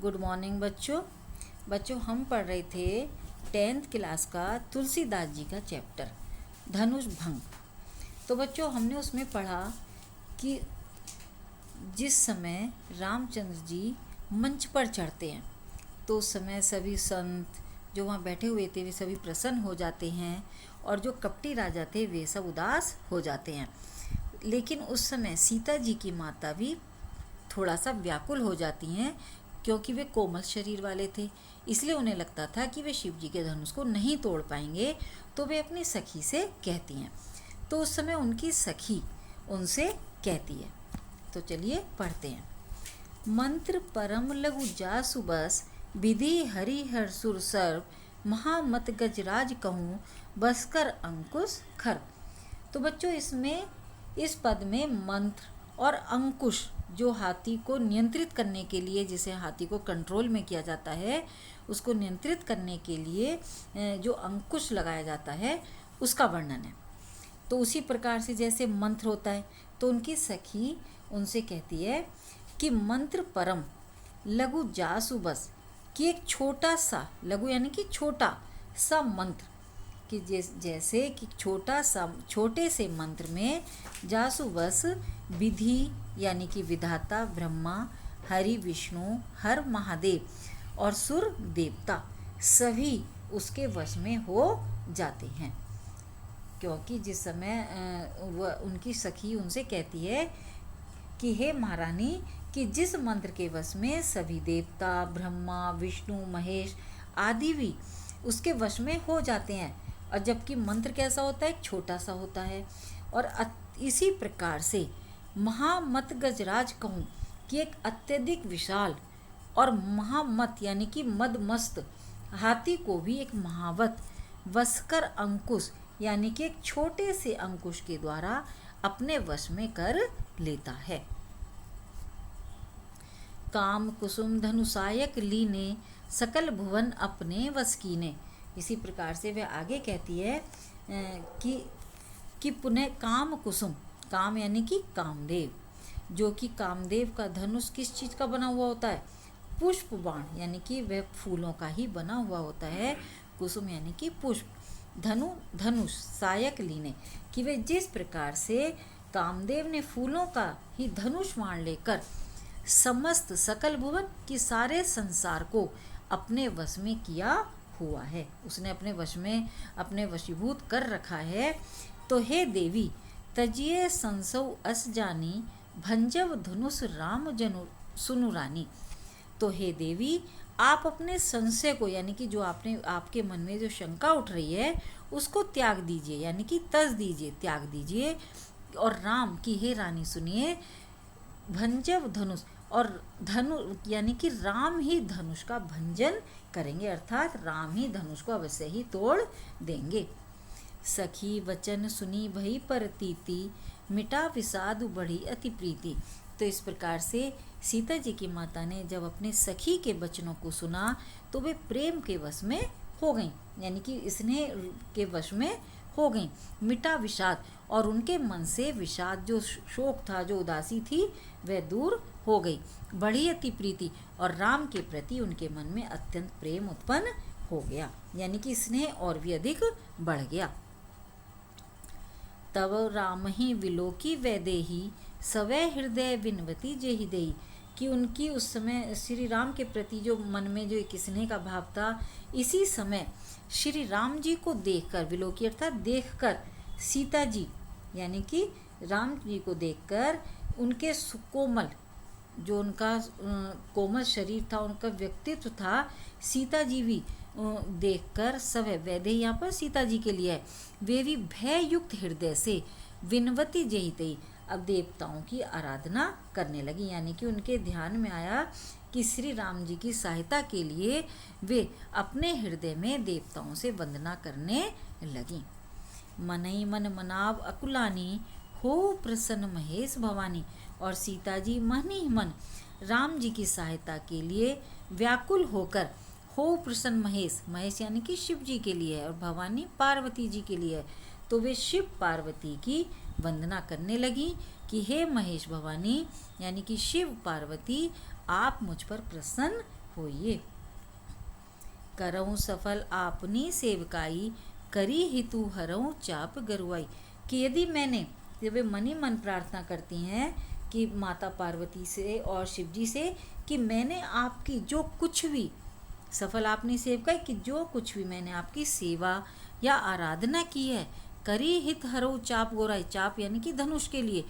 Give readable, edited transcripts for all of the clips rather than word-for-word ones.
Good morning बच्चों हम पढ़ रहे थे 10th क्लास का तुलसीदास जी का चैप्टर धनुष भंग। तो बच्चों हमने उसमें पढ़ा कि जिस समय रामचंद्र जी मंच पर चढ़ते हैं तो उस समय सभी संत जो वहाँ बैठे हुए थे वे सभी प्रसन्न हो जाते हैं और जो कपटी राजा थे वे सब उदास हो जाते हैं। लेकिन उस समय सीता जी की माता भी थोड़ा सा व्याकुल हो जाती हैं क्योंकि वे कोमल शरीर वाले थे, इसलिए उन्हें लगता था कि वे शिव जी के धनुष को नहीं तोड़ पाएंगे। तो वे अपनी सखी से कहती हैं। तो उस समय उनकी सखी उनसे कहती है, तो चलिए पढ़ते हैं। मंत्र परम लघु जासु बस, विधि हरि हर सुर सर्व, महामत गजराज कहूँ बसकर अंकुश खर। तो बच्चों इसमें इस पद में मंत्र और अंकुश जो हाथी को नियंत्रित करने के लिए, जिसे हाथी को कंट्रोल में किया जाता है, उसको नियंत्रित करने के लिए जो अंकुश लगाया जाता है उसका वर्णन है। तो उसी प्रकार से जैसे मंत्र होता है तो उनकी सखी उनसे कहती है कि मंत्र परम लघु जासु बस, कि एक छोटा सा, लघु यानी कि छोटा सा मंत्र, कि जैसे कि छोटे से मंत्र में जासु बस विधि यानी कि विधाता ब्रह्मा, हरि विष्णु, हर महादेव और सुर देवता सभी उसके वश में हो जाते हैं। क्योंकि जिस समय वह उनकी सखी उनसे कहती है कि हे महारानी, कि जिस मंत्र के वश में सभी देवता ब्रह्मा विष्णु महेश आदि भी उसके वश में हो जाते हैं, और जबकि मंत्र कैसा होता है, छोटा सा होता है। और इसी प्रकार से महामत गजराज कहूँ कि एक अत्यधिक विशाल और महामत यानी कि मदमस्त हाथी को भी एक महावत वसकर अंकुश यानी कि एक छोटे से अंकुश के द्वारा अपने वश में कर लेता है। काम कुसुम धनुषायक लीने, सकल भुवन अपने वश कीने। इसी प्रकार से वह आगे कहती है कि पुनः काम कुसुम, काम यानी कि कामदेव, जो कि कामदेव का धनुष किस चीज़ का बना हुआ होता है, पुष्प बाण यानी कि वह फूलों का ही बना हुआ होता है। कुसुम यानी कि पुष्प, धनुष सायक लीने, कि वे जिस प्रकार से कामदेव ने फूलों का ही धनुष बाण लेकर समस्त सकल भुवन की सारे संसार को अपने वश में किया हुआ है, उसने अपने वश में अपने वशीभूत कर रखा है। तो हे देवी तजिए संसौ अस जानी, भंजव धनुष राम जनु सुनुरानी। तो हे देवी आप अपने संशय को यानी कि जो आपके मन में जो शंका उठ रही है उसको त्याग दीजिए, यानी कि तज दीजिए, त्याग दीजिए। और राम की हे रानी सुनिए, भंजव धनुष, और धनु यानी कि राम ही धनुष का भंजन करेंगे, अर्थात राम ही धनुष को अवश्य ही तोड़ देंगे। सखी वचन सुनी भई परतीति, मिटा विषाद बढ़ी अति प्रीति। तो इस प्रकार से सीता जी की माता ने जब अपने सखी के वचनों को सुना तो वे प्रेम के वश में हो गईं, यानी कि स्नेह के वश में हो गईं। मिटा विषाद, और उनके मन से विषाद जो शोक था, जो उदासी थी, वह दूर हो गई। बढ़ी अति प्रीति, और राम के प्रति उनके मन में अत्यंत प्रेम उत्पन्न हो गया, यानी कि स्नेह और भी अधिक बढ़ गया। तब राम ही विलोकी वैदेही, सवै हृदय विनवती जेहि देही। कि उनकी उस समय श्री राम के प्रति जो मन में जो एक स्नेह का भाव था, इसी समय श्री राम जी को देखकर, विलोकी अर्थात देखकर, सीता जी यानी कि राम जी को देखकर उनके सुकोमल, जो उनका कोमल शरीर था, उनका व्यक्तित्व था, सीता जी भी देखकर सवै वैदे यहाँ पर सीता जी के लिए है, वे भी भय युक्त हृदय से विनवती जेहिते, अब देवताओं की आराधना करने लगी। यानी कि उनके ध्यान में आया कि श्री राम जी की सहायता के लिए वे अपने हृदय में देवताओं से वंदना करने लगी। मनई मन मनाव अकुलानी, हो प्रसन्न महेश भवानी। और सीता जी मन ही मन राम जी की सहायता के लिए व्याकुल होकर, हो प्रसन्न महेश, महेश यानी कि शिव जी के लिए है, और भवानी पार्वती जी के लिए है। तो वे शिव पार्वती की वंदना करने लगी कि हे महेश भवानी यानी कि शिव पार्वती, आप मुझ पर प्रसन्न होइए। करऊँ सफल आपनी सेवकाई, करी हितु हरऊँ चाप गरुआई। कि यदि मैंने, जब वे मन ही मन प्रार्थना करती हैं कि माता पार्वती से और शिव जी से, कि मैंने आपकी जो कुछ भी, सफल आपनी सेवकाई, कि जो कुछ भी मैंने आपकी सेवा या आराधना की है, करी हित हरऊ चाप गोराई, चाप यानी कि धनुष के लिए,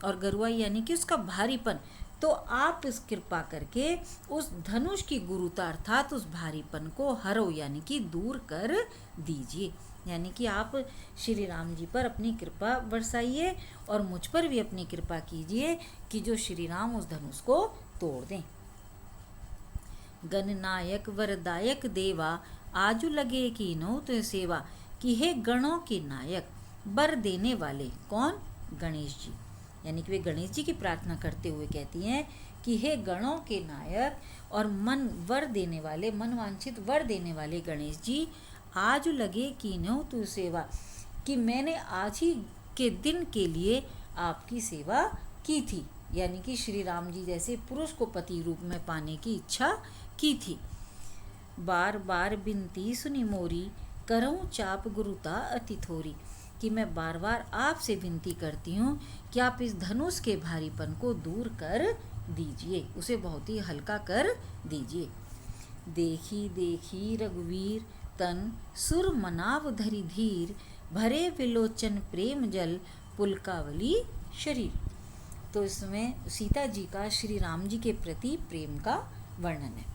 और गरुआई यानी कि उसका भारीपन, तो आप इस कृपा करके उस धनुष की गुरुता अर्थात उस भारीपन को हरो यानी कि दूर कर दीजिए। यानी कि आप श्री राम जी पर अपनी कृपा बरसाइए और मुझ पर भी अपनी कृपा कीजिए कि जो श्री राम उस धनुष को तोड़ दें। गणनायक वरदायक देवा, आजू लगे कीन्हो तुय सेवा। कि हे गणों के नायक, वर देने वाले, कौन? गणेश जी। यानी कि वे गणेश जी की प्रार्थना करते हुए कहती हैं कि हे गणों के नायक और मन वर देने वाले, मन वांछित वर देने वाले गणेश जी, आज लगे कीन्हो तुय सेवा। कि मैंने आज ही के दिन के लिए आपकी सेवा की थी। यानी कि श्री राम जी जैसे पुरुष को पति रूप में पाने की इच्छा की थी। बार बार बिनती सुनी मोरी, करऊँ चाप गुरुता अति थोरी। कि मैं बार बार आपसे विनती करती हूँ कि आप इस धनुष के भारीपन को दूर कर दीजिए, उसे बहुत ही हल्का कर दीजिए। देखी देखी रघुवीर तन, सुर मनाव धरि धीर, भरे विलोचन प्रेम जल, पुलकावली शरीर। तो इसमें सीता जी का श्री राम जी के प्रति प्रेम का वर्णन है।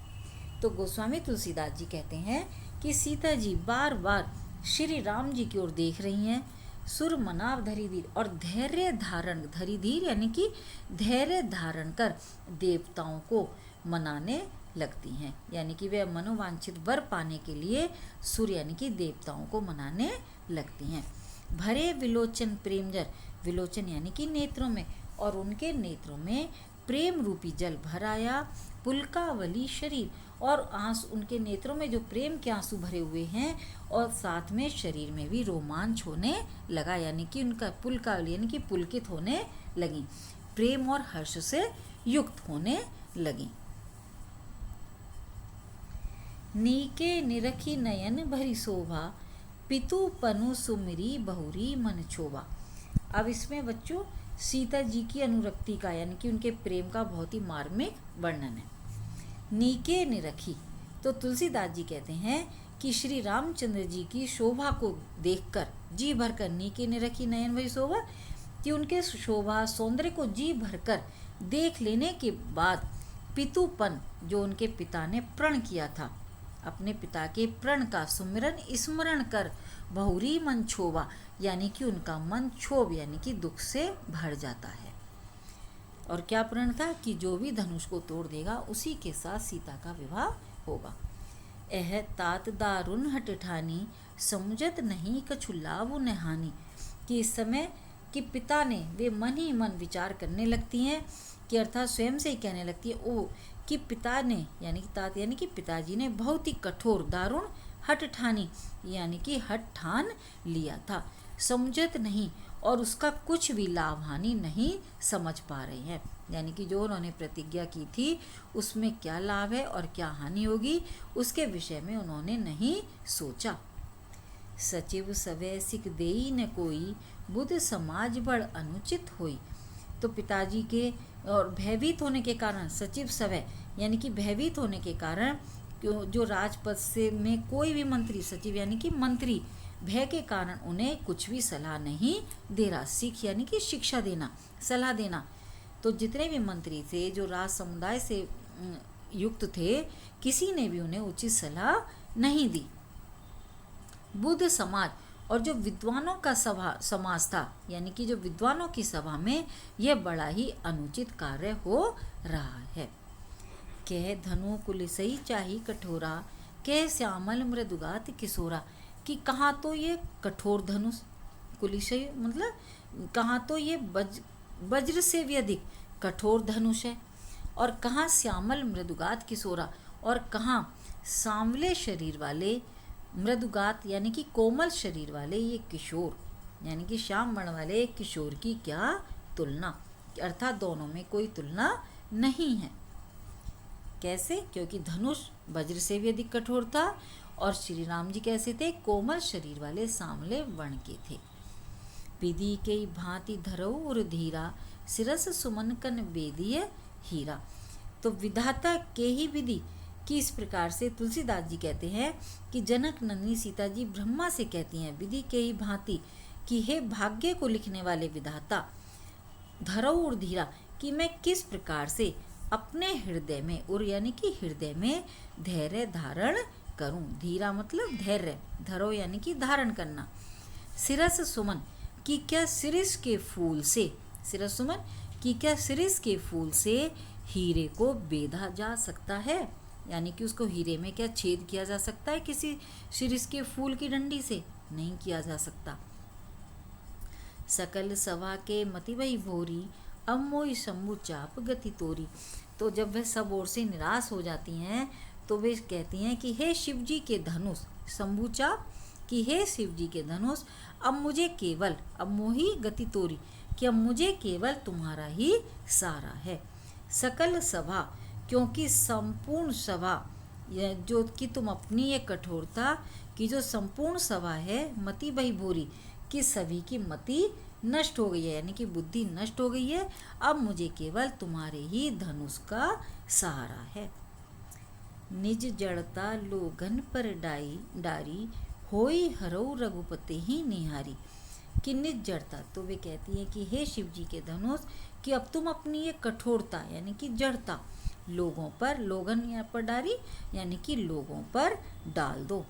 तो गोस्वामी तुलसीदास जी कहते हैं कि सीता जी बार बार श्री राम जी की ओर देख रही हैं, सुर मनाव धरि धीर, और धैर्य धारण, धरि धीर यानी कि धैर्य धारण कर देवताओं को मनाने लगती हैं। यानी कि वे मनोवांछित वर पाने के लिए सुर यानी कि देवताओं को मनाने लगती हैं। भरे विलोचन प्रेम जल, विलोचन यानी कि नेत्रों में, और उनके नेत्रों में प्रेम रूपी जल भर आया। पुलकावली शरीर, और आंसू, उनके नेत्रों में जो प्रेम के आंसू भरे हुए हैं, और साथ में शरीर में भी रोमांच होने लगा। यानी कि उनका पुलकावली यानी कि पुलकित होने लगी, प्रेम और हर्ष से युक्त होने लगी। नीके निरखी नयन भरी शोभा, पितु पनु सुमिरी बहुरी मन क्षोभा। अब इसमें बच्चों सीता जी की अनुरक्ति का यानी कि उनके प्रेम का बहुत ही मार्मिक वर्णन है। नीके निरखी, तो तुलसीदास जी कहते हैं कि श्री रामचंद्र जी की शोभा को देखकर जी भरकर, नीके निरखी नयन भरी शोभा, कि उनके शोभा सौंदर्य को जी भरकर देख लेने के बाद पितुपन, जो उनके पिता ने प्रण किया था, अपने पिता के प्रण का सुमिरन स्मरण कर बहुरी मन क्षोभा, यानी कि उनका मन क्षोभ यानी कि दुख से भर जाता है। और क्या प्रण था? कि जो भी धनुष को तोड़ देगा उसी के साथ सीता का विवाह होगा। एह तात दारुण हट ठानी, समुझत नहीं कछु लाभ न हानि। कि इस समय कि पिता ने, वे मन ही मन विचार करने लगती हैं, कि अर्थात स्वयं से ही कहने लगती है ओ कि पिता ने, यानी कि तात यानी कि पिताजी ने बहुत ही कठोर, दारुण हट ठानी यानी कि हट ठान लिया था, समझत नहीं, और उसका कुछ भी लाभ हानि नहीं समझ पा रहे हैं। यानी कि जो उन्होंने प्रतिज्ञा की थी उसमें क्या लाभ है और क्या हानि होगी, उसके विषय में उन्होंने नहीं सोचा। सचिव सवै सिख देई न कोई, बुद्ध समाज बड़ अनुचित होई। तो पिताजी के और भयभीत होने के कारण, सचिव सवै यानी कि भयभीत होने के कारण, जो राजपद से में कोई भी मंत्री, सचिव यानी कि मंत्री, भय के कारण उन्हें कुछ भी सलाह नहीं दे रहा। सीख यानी कि शिक्षा देना, सलाह देना। तो जितने भी मंत्री थे जो राज समुदाय से युक्त थे, किसी ने भी उन्हें उचित सलाह नहीं दी। बुद्ध समाज, और जो विद्वानों का समाज था, यानी कि जो विद्वानों की सभा में यह बड़ा ही अनुचित कार्य हो रहा है। कह धनु कुलिसई चाही कठोरा, कह श्यामल मृदुगात किशोरा। कि कहाँ तो ये कठोर धनुष, कुलिसई मतलब कहाँ तो ये वज्र से भी अधिक कठोर धनुष है, और कहाँ श्यामल मृदुगात किशोरा, और कहाँ सांवले शरीर वाले, मृदुगात यानी कि कोमल शरीर वाले ये किशोर, यानी कि श्याम वर्ण वाले किशोर की क्या तुलना, अर्थात दोनों में कोई तुलना नहीं है। कैसे? क्योंकि धनुष वज्र से भी अधिक कठोर था और श्री राम जी कैसे थे? कोमल शरीर वाले सांवले वर्ण के थे। विधि के भांति धरऊ धीरा, सिरस सुमन कन वेदीय हीरा। तो विधाता के ही विधि कि इस प्रकार से तुलसीदास जी कहते हैं कि जनक नंदिनी सीता जी ब्रह्मा से कहती हैं विधि के ही भांति कि हे भाग्य को लिखने वाले विधाता, धरऊ और धीरा, कि मैं किस प्रकार से अपने हृदय में, और यानी कि हृदय में धैर्य धारण करूं। धीरा मतलब धैर्य, धरो यानी कि धारण करना। सिरस सुमन, कि क्या सिरिस के फूल से, सिरस सुमन कि क्या सिरिस के फूल से हीरे को बेधा जा सकता है, यानी कि उसको हीरे में क्या छेद किया जा सकता है किसी सिरिस के फूल की डंडी से? नहीं किया जा सकता। सकल सभा के मति वही भोरी, अब मोई शंभु चाप गति तोरी। तो जब वह सब ओर से निराश हो जाती हैं तो वे कहती हैं कि हे शिव जी के धनुष, शंभु चाप, कि हे शिव जी के धनुष, अब मुझे केवल, अब मोही गति तोरी, कि अब मुझे केवल तुम्हारा ही सहारा है। सकल सभा, क्योंकि संपूर्ण सभा, जो कि तुम अपनी ये कठोरता की जो संपूर्ण सभा है, मति वही भूरी, कि सभी की मति नष्ट हो गई है, यानी कि बुद्धि नष्ट हो गई है। अब मुझे केवल तुम्हारे ही धनुष का सहारा है। निज जड़ता लोगन पर डारी, होई हरऊ रघुपति ही निहारी। कि निज जड़ता, तो वे कहती हैं कि हे शिव जी के धनुष, कि अब तुम अपनी ये कठोरता यानी कि जड़ता लोगों पर, लोगन यहाँ पर डारी यानी कि लोगों पर डाल दो।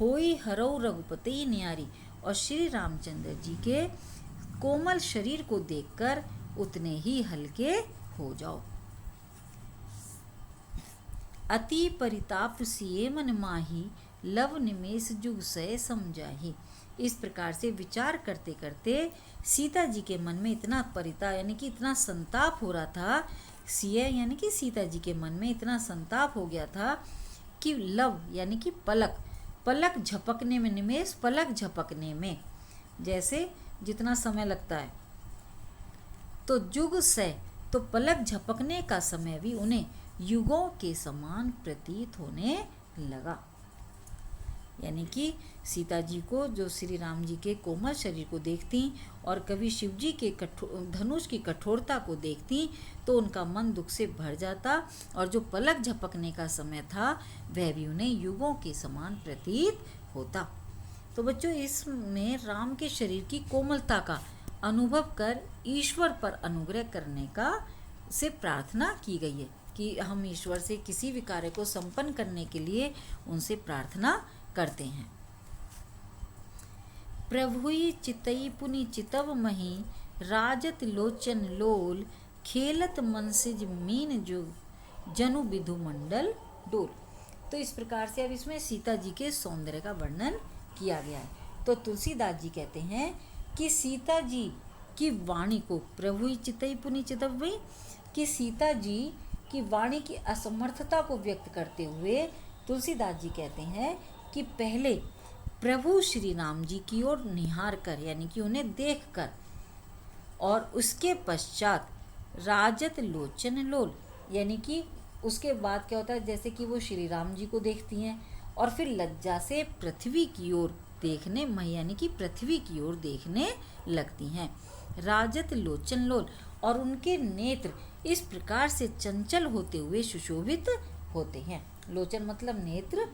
होई हरऊ रघुपति ही निहारी, और श्री रामचंद्र जी के कोमल शरीर को देखकर उतने ही हल्के हो जाओ। अति परिताप सिए मन माही, लव निमेष जुग सय समझाही। इस प्रकार से विचार करते करते सीता जी के मन में इतना परिताप यानी कि इतना संताप हो रहा था, सिए यानी कि सीता जी के मन में इतना संताप हो गया था कि लव यानी कि पलक, पलक झपकने में, निमेष पलक झपकने में जैसे जितना समय लगता है, तो जुग से, तो पलक झपकने का समय भी उन्हें युगों के समान प्रतीत होने लगा। यानी कि सीता जी को, जो श्री राम जी के कोमल शरीर को देखती और कभी शिव जी के धनुष की कठोरता को देखती तो उनका मन दुख से भर जाता, और जो पलक झपकने का समय था वह भी उन्हें युगों के समान प्रतीत होता। तो बच्चों, इसमें राम के शरीर की कोमलता का अनुभव कर ईश्वर पर अनुग्रह करने का से प्रार्थना की गई है कि हम ईश्वर से किसी भी कार्य को संपन्न करने के लिए उनसे प्रार्थना करते हैं। प्रभुई चितई पुनि चितव मही, राजत लोचन लोल, खेलत मनसिज मीन जुग, जनु विधु मंडल डोल। तो इस प्रकार से अब इसमें सीता जी के सौंदर्य का वर्णन किया गया है। तो तुलसीदास जी कहते हैं कि सीता जी की वाणी को, प्रभु चितई पुनि चितव मही, कि सीता जी की वाणी की असमर्थता को व्यक्त करते हुए तुलसीदास जी कहते हैं कि पहले प्रभु श्री राम जी की ओर निहार कर यानी कि उन्हें देख कर, और उसके पश्चात राजत लोचन लोल, यानी कि उसके बाद क्या होता है, जैसे कि वो श्री राम जी को देखती हैं और फिर लज्जा से पृथ्वी की ओर देखने, यानी कि पृथ्वी की ओर देखने लगती हैं। राजत लोचन लोल, और उनके नेत्र इस प्रकार से चंचल होते हुए सुशोभित होते हैं। लोचन मतलब नेत्र,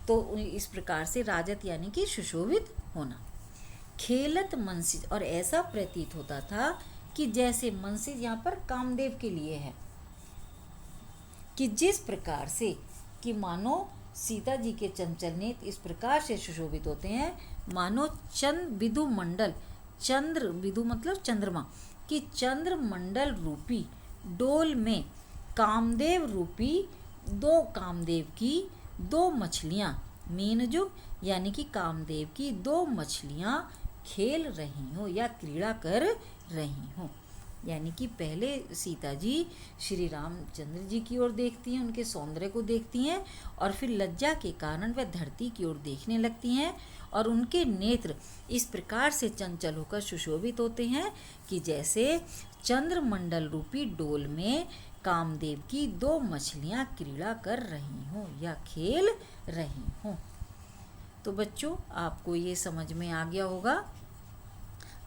तो इस प्रकार से राजत यानी कि सुशोभित होना। खेलत मनसिज, और ऐसा प्रतीत होता था कि जैसे मनसिज यहाँ पर कामदेव के लिए है, कि जिस प्रकार से कि मानो सीता जी के चंचल नेत्र इस प्रकार से सुशोभित होते हैं, मानो चंद्र विधु मंडल, चंद्र विधु मतलब चंद्रमा, कि चंद्र मंडल रूपी डोल में कामदेव रूपी दो कामदेव की दो मछलियाँ, मीनजुग यानी कि कामदेव की दो मछलियाँ खेल रही हो या क्रीड़ा कर रही हो। यानी कि पहले सीता जी श्री रामचंद्र जी की ओर देखती हैं, उनके सौंदर्य को देखती हैं, और फिर लज्जा के कारण वह धरती की ओर देखने लगती हैं, और उनके नेत्र इस प्रकार से चंचल होकर सुशोभित होते हैं कि जैसे चंद्रमंडल रूपी डोल में कामदेव की 2 मछलियाँ क्रीड़ा कर रही हों या खेल रही हों। तो बच्चों आपको ये समझ में आ गया होगा।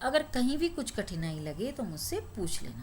अगर कहीं भी कुछ कठिनाई लगे तो मुझसे पूछ लेना।